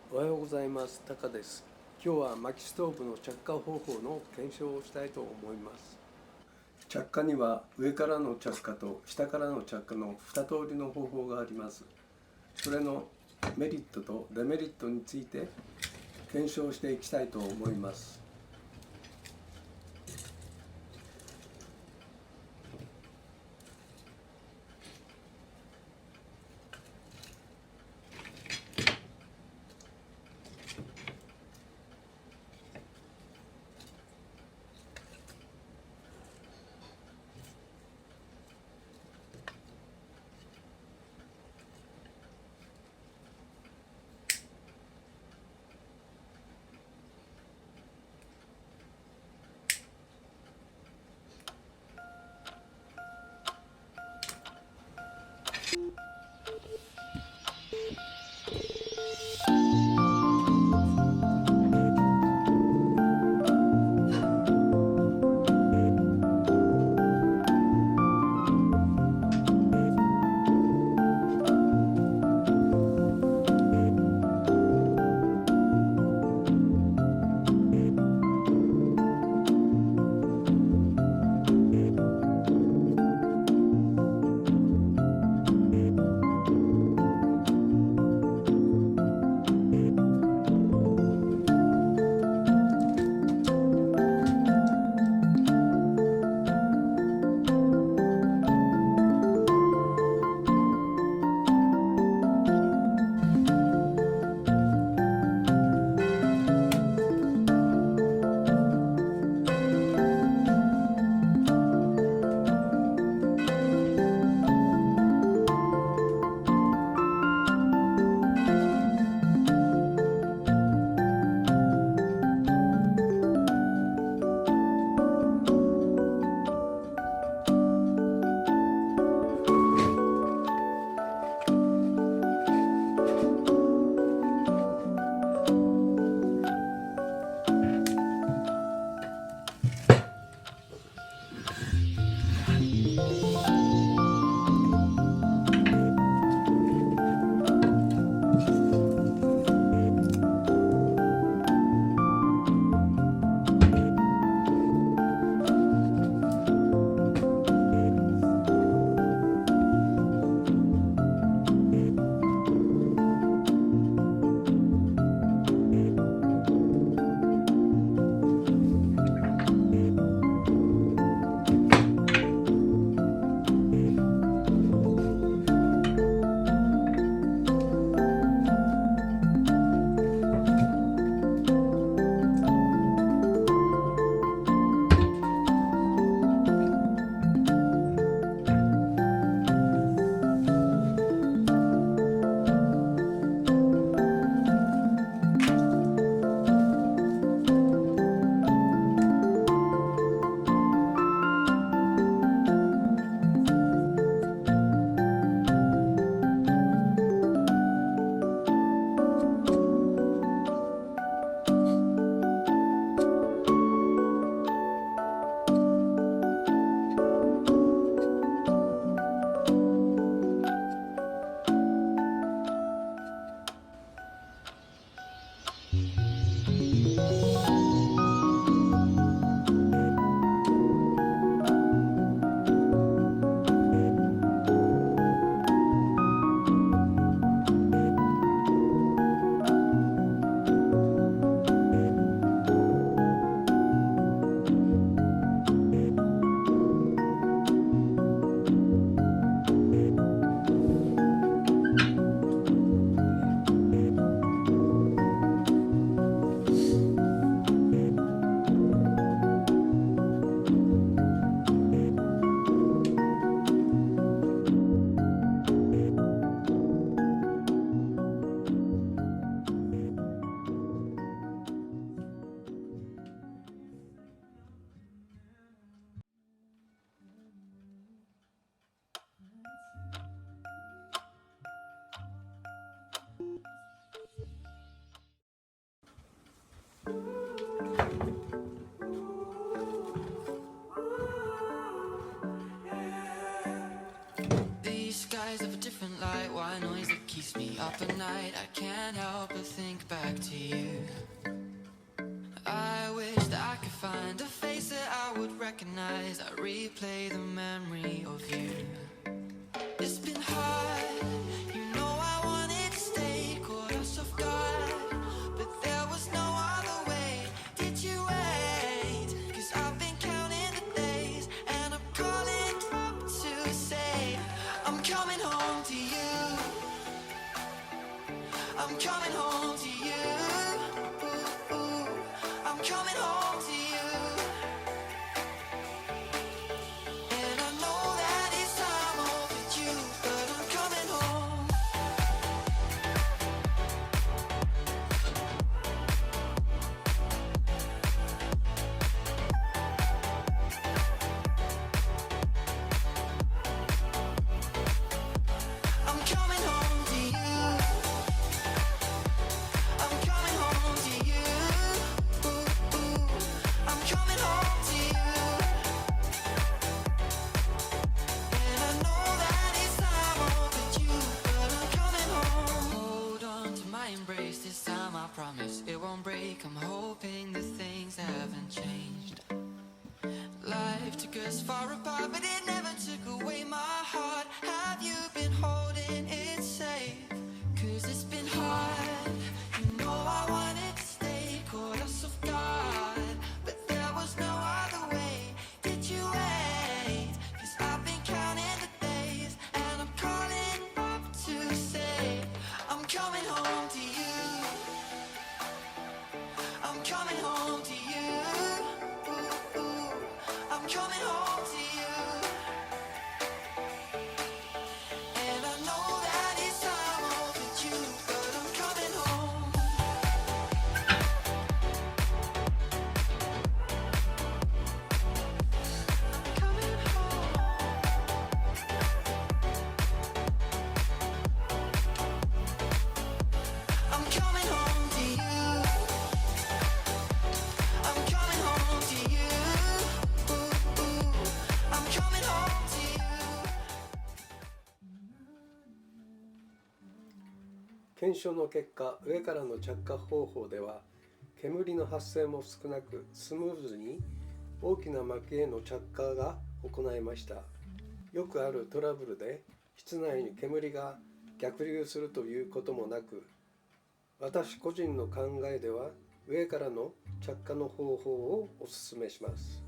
おはようございます。タカです。今日は薪ストーブの着火方法の検証をしたいと思います。着火には上からの着火と下からの着火の2通りの方法があります。それのメリットとデメリットについて検証していきたいと思います。up at night, I can't help but think back to you. I wish that I could find a face that I would recognize. I replay the memory of you. It's been hard, you know I wanted to stay, caught us off guard, but there was no other way. Did you wait? 'Cause I've been counting the days, and I'm calling up to say I'm coming home to you. I'm coming home to you. I'm coming home to you. And I know that it's time overdue, but I'm coming home. I'm coming home to you. I'm coming home to you. I'm coming home to you. And I know that it's time overdue, but I'm coming home. Hold on to my embrace this time, I promise it won't break. I'm hoping that things haven't changed. Life took us far apart, but it never took away my heart. Have you been holding it safe? 'Cause it's been hard, you know I wanted to stay, caught us off guard, but there was no other way. Did you wait? 'Cause I've been counting the days, and I'm calling up to say I'm coming home to you. I'm coming home to you. I'm coming home to you. And I know that it's time overdue, but I'm coming home. I'm coming home. I'm coming home to you. I'm coming home to you. I'm coming home to you. 検証の結果、上からの着火方法では煙の発生も少なくスムーズに大きな薪への着火が行えました。よくあるトラブルで室内に煙が逆流するということもなく、私個人の考えでは上からの着火の方法をお勧めします。